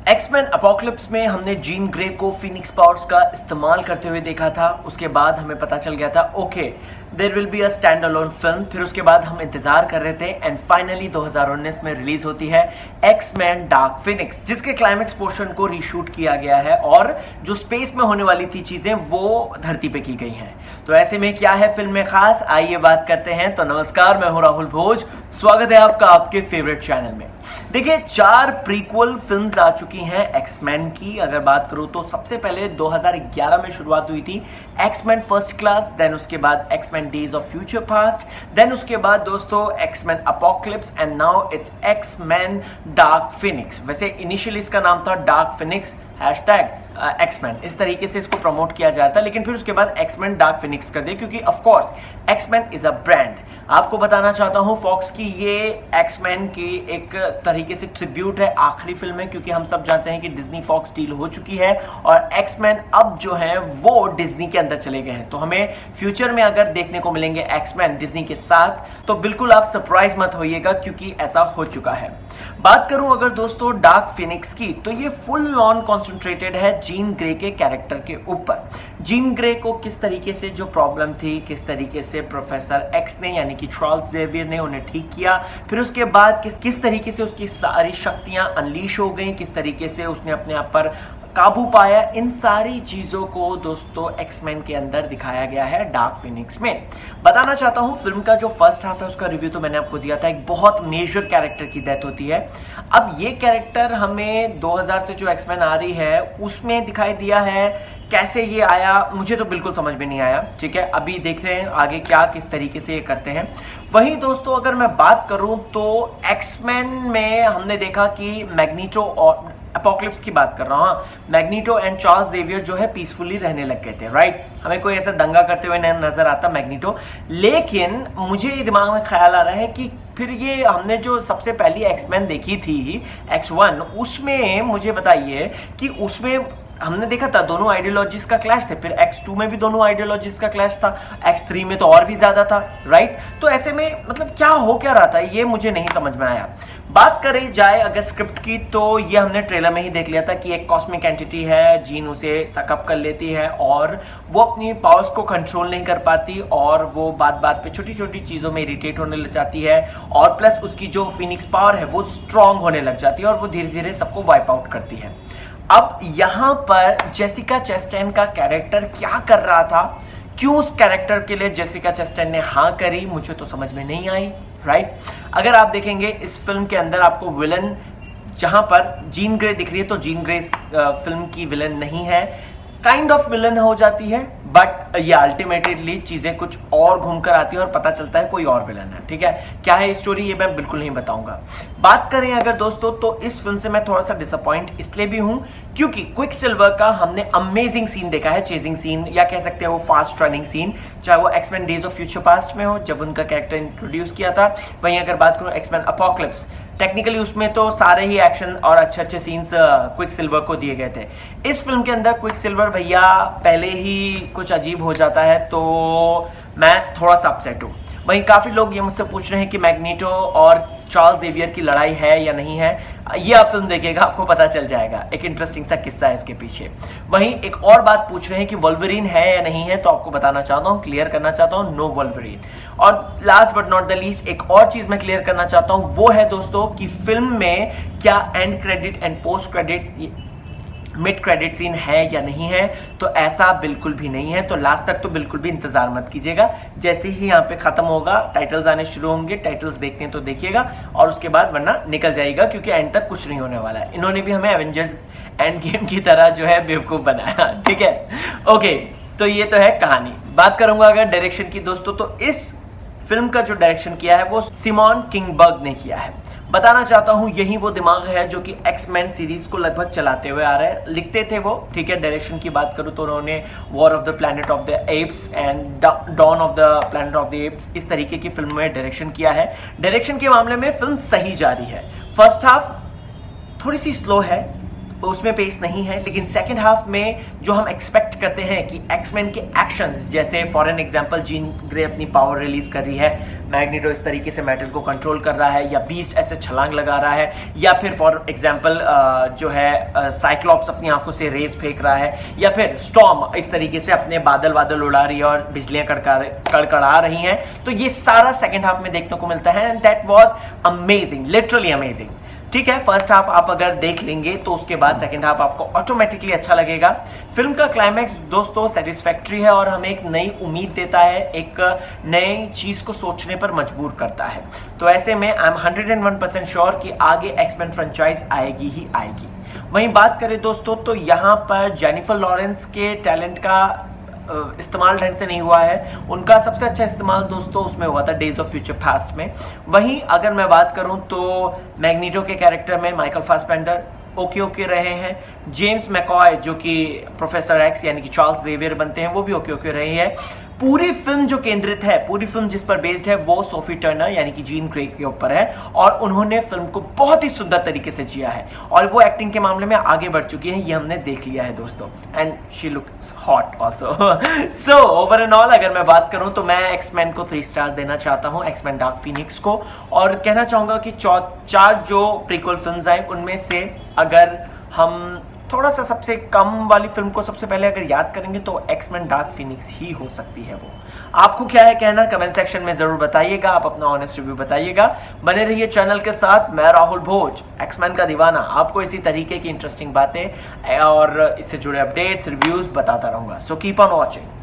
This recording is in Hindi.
एक्समैन अपोकलिप्स में हमने जीन ग्रे को फिनिक्स पावर्स का इस्तेमाल करते हुए देखा था। उसके बाद हमें पता चल गया था okay there will be a stand alone film. फिर उसके बाद हम इंतजार कर रहे थे एंड फाइनली 2019 में रिलीज होती है एक्समैन डार्क फिनिक्स, जिसके क्लाइमेक्स पोर्शन को रीशूट किया गया है और जो स्पेस में होने वाली थी चीजें वो धरती पे की गई हैं। तो ऐसे में क्या है फिल्म में खास, आइए बात करते हैं। तो नमस्कार, मैं हूं राहुल भोज, स्वागत है आपका आपके फेवरेट चैनल में। देखिए 4 प्रीक्वल फिल्म्स आ चुकी हैं एक्समैन की। अगर बात करूं तो सबसे पहले 2011 में शुरुआत हुई थी एक्समैन फर्स्ट क्लास, देन उसके बाद X Men days of future past, then उसके बाद दोस्तों X Men apocalypse and now it's X Men dark phoenix. वैसे इनिशियली इसका नाम था डार्क फिनिक्स हैशटैग एक्समैन, इस तरीके से इसको प्रमोट किया जा रहा था, लेकिन फिर उसके बाद एक्समैन डार्क फिनिक्स कर दिया क्योंकि of course X Men is a brand. आपको बताना चाहता हूं फॉक्स की ये एक्समैन की एक तरीके से ट्रिब्यूट है, आखिरी फिल्म है, क्योंकि हम सब जानते हैं कि डिज्नी फॉक्स डील हो चुकी है और एक्समैन अब जो है वो डिज्नी के अंदर चले गए हैं। तो हमें फ्यूचर में अगर देखने को मिलेंगे एक्समैन डिज्नी के साथ तो बिल्कुल आप सरप्राइज मत होइएगा क्योंकि ऐसा हो चुका है। बात करूं अगर दोस्तों डार्क फिनिक्स की, तो ये फुल ऑन कॉन्सेंट्रेटेड है जीन ग्रे के कैरेक्टर के ऊपर। जीन ग्रे को किस तरीके से जो प्रॉब्लम थी, किस तरीके से प्रोफेसर एक्स ने यानी कि चार्ल्स जेवियर ने उन्हें ठीक किया, फिर उसके बाद किस तरीके से उसकी सारी शक्तियां अनलीश हो गई, किस तरीके से उसने अपने आप पर काबू पाया, इन सारी चीजों को दोस्तों एक्समैन के अंदर दिखाया गया है डार्क फिनिक्स में। बताना चाहता हूं फिल्म का जो फर्स्ट हाफ है उसका रिव्यू तो मैंने आपको दिया था। एक बहुत मेजर कैरेक्टर की डेथ होती है। अब ये कैरेक्टर हमें 2000 से जो एक्समैन आ रही है उसमें दिखाई दिया है। कैसे ये आया मुझे तो बिल्कुल समझ में नहीं आया, ठीक है। अभी देखते हैं आगे क्या किस तरीके से ये करते हैं। वहीं दोस्तों अगर मैं बात करूं तो एक्समैन में हमने देखा कि मैग्नीटो और अपोकलिप्स की बात कर रहा हूं, मैग्नीटो एंड चार्ल्स जेवियर जो है पीसफुली रहने लग गए थे, राइट। हमें कोई ऐसा दंगा करते हुए नहीं नजर आता मैग्नीटो, लेकिन मुझे दिमाग में ख्याल आ रहा है कि फिर ये हमने जो सबसे पहली एक्समैन देखी थी X1, उसमें मुझे बताइए कि उसमें हमने देखा था दोनों आइडियोलॉजीज का क्लैश थे, फिर X2 में भी दोनों आइडियोलॉजीज का क्लैश था, X3 में तो और भी ज्यादा था, राइट। तो ऐसे में मतलब क्या हो क्या रहा था ये मुझे नहीं समझ में आया। बात करें जाए अगर स्क्रिप्ट की तो ये हमने ट्रेलर में ही देख लिया था कि एक कॉस्मिक एंटिटी है, जीन उसे सकअप कर लेती है और वो अपनी पावर्स को कंट्रोल नहीं कर पाती और वो बात बात पे छोटी छोटी चीज़ों में इरिटेट होने लग जाती है और प्लस उसकी जो फिनिक्स पावर है वो स्ट्रांग होने लग जाती है और वो धीरे धीरे सबको वाइप आउट करती है। अब यहाँ पर जेसिका चेस्टेन का कैरेक्टर क्या कर रहा था, क्यों उस कैरेक्टर के लिए जेसिका चेस्टेन ने हाँ करी, मुझे तो समझ में नहीं आई, राइट। अगर आप देखेंगे इस फिल्म के अंदर आपको विलन जहां पर जीन ग्रे दिख रही है तो जीन ग्रे इस फिल्म की विलन नहीं है, काइंड ऑफ विलन हो जाती है, बट ये अल्टीमेटली चीजें कुछ और घूमकर आती है और पता चलता है कोई और विलन है, ठीक है। क्या है स्टोरी ये मैं बिल्कुल नहीं बताऊंगा। बात करें अगर दोस्तों तो इस फिल्म से मैं थोड़ा सा डिसअपॉइंट इसलिए भी हूं क्योंकि क्विक सिल्वर का हमने अमेजिंग सीन देखा है, चेजिंग सीन या कह सकते हैं वो फास्ट रनिंग सीन, चाहे वो X Men days of future past में हो जब उनका कैरेक्टर इंट्रोड्यूस किया था। वहीं अगर बात करूं एक्समैन अपोकलिप्स, टेक्निकली उसमें तो सारे ही एक्शन और अच्छे अच्छे सीन्स क्विक सिल्वर को दिए गए थे। इस फिल्म के अंदर क्विक सिल्वर भैया पहले ही कुछ अजीब हो जाता है तो मैं थोड़ा सा अपसेट हूँ। वहीं काफ़ी लोग ये मुझसे पूछ रहे हैं कि मैग्नीटो और चार्ल्स जेवियर की लड़ाई है या नहीं है, ये आप फिल्म देखिएगा आपको पता चल जाएगा, एक इंटरेस्टिंग सा किस्सा है इसके पीछे। वहीं एक और बात पूछ रहे हैं कि वोल्वरीन है या नहीं है, तो आपको बताना चाहता हूँ, क्लियर करना चाहता हूँ, नो वोल्वरीन। और last but not the least एक और चीज मैं क्लियर करना चाहता हूँ, वो है दोस्तों कि फिल्म में क्या end credit and post credit mid credit scene है या नहीं है, तो ऐसा बिल्कुल भी नहीं है। तो लास्ट तक तो बिल्कुल भी इंतजार मत कीजिएगा, जैसे ही यहाँ पे खत्म होगा टाइटल्स आने शुरू होंगे, टाइटल्स देखते हैं तो देखिएगा और उसके बाद वरना निकल जाएगा क्योंकि एंड तक कुछ नहीं होने वाला है। इन्होंने भी हमें एवेंजर्स एंड गेम की तरह जो है बेवकूफ बनाया, ठीक है। ओके, तो ये तो है कहानी। बात करूंगा अगर डायरेक्शन की दोस्तों, तो इस फिल्म का जो डायरेक्शन किया है वो सिमोन किंगबर्ग ने किया है। बताना चाहता हूं यही वो दिमाग है जो कि एक्समैन सीरीज को लगभग चलाते हुए आ रहे हैं, लिखते थे वो, ठीक है। डायरेक्शन की बात करूं तो उन्होंने war of the planet of the apes and dawn of the planet of the apes इस तरीके की फिल्म में डायरेक्शन किया है। डायरेक्शन के मामले में फिल्म सही जा रही है। फर्स्ट हाफ थोड़ी सी स्लो है, उसमें पेश नहीं है, लेकिन सेकंड हाफ में जो हम एक्सपेक्ट करते हैं कि एक्समैन के एक्शंस, जैसे for an example Jean Grey अपनी पावर रिलीज कर रही है, मैग्नेटो इस तरीके से मेटल को कंट्रोल कर रहा है, या बीस्ट ऐसे छलांग लगा रहा है, या फिर फॉर एग्जांपल जो है साइक्लॉप्स अपनी आंखों से रेज फेंक रहा है, या फिर स्टॉर्म इस तरीके से अपने बादल उड़ा रही है और बिजलियां कड़कड़ा रही हैं, तो ये सारा सेकंड हाफ में देखने को मिलता है and that was amazing, literally amazing. ठीक है, फर्स्ट हाफ आप अगर देख लेंगे तो उसके बाद सेकंड हाफ आपको ऑटोमेटिकली अच्छा लगेगा। फिल्म का क्लाइमैक्स दोस्तों सेटिस्फैक्टरी है और हमें एक नई उम्मीद देता है, एक नई चीज को सोचने पर मजबूर करता है। तो ऐसे में आई एम 101% श्योर कि आगे एक्समैन फ्रेंचाइज आएगी ही आएगी। वहीं बात करें दोस्तों तो यहाँ पर जेनिफर लॉरेंस के टैलेंट का इस्तेमाल ढंग से नहीं हुआ है। उनका सबसे अच्छा इस्तेमाल दोस्तों उसमें हुआ था डेज ऑफ फ्यूचर पास्ट में। वहीं अगर मैं बात करूं तो मैग्नीटो के कैरेक्टर में माइकल फासबेंडर ओके रहे हैं। जेम्स मैकॉय जो कि प्रोफेसर एक्स यानी कि चार्ल्स जेवियर बनते हैं वो भी ओके रहे हैं। पूरी फिल्म जो केंद्रित है, पूरी फिल्म जिस पर बेस्ड है वो सोफी टर्नर यानी कि जीन ग्रे के ऊपर है और उन्होंने फिल्म को बहुत ही सुंदर तरीके से जिया है और वो एक्टिंग के मामले में आगे बढ़ चुकी है, ये हमने देख लिया है दोस्तों। And she looks hot also. So over and all अगर मैं बात करूं तो मैं एक्समैन को 3 स्टार देना चाहता हूं, एक्समैन डार्क फीनिक्स को, और कहना चाहूंगा कि 4 जो प्रीक्वल फिल्म्स आए उनमें से अगर हम थोड़ा सा सबसे कम वाली फिल्म को सबसे पहले अगर याद करेंगे तो एक्समैन डार्क फीनिक्स ही हो सकती है वो। आपको क्या है कहना कमेंट सेक्शन में जरूर बताइएगा, आप अपना ऑनेस्ट रिव्यू बताइएगा। बने रहिए चैनल के साथ, मैं राहुल भोज एक्समैन का दीवाना आपको इसी तरीके की इंटरेस्टिंग बातें और इससे जुड़े अपडेट्स रिव्यूज बताता रहूंगा। So keep on watching.